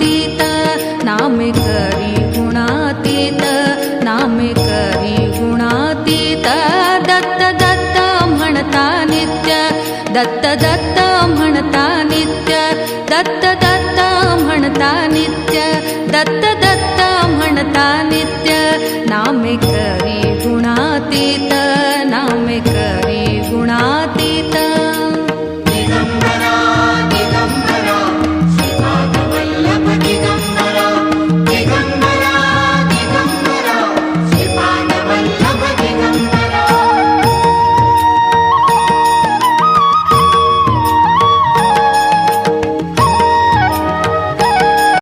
गुणातीत नामे करी गुणातीत नामे करी गुणातीत दत्त दत्त म्हणता नित्य दत्त दत्त म्हणता नित्य दत्त दत्त म्हणता नित्य दत्त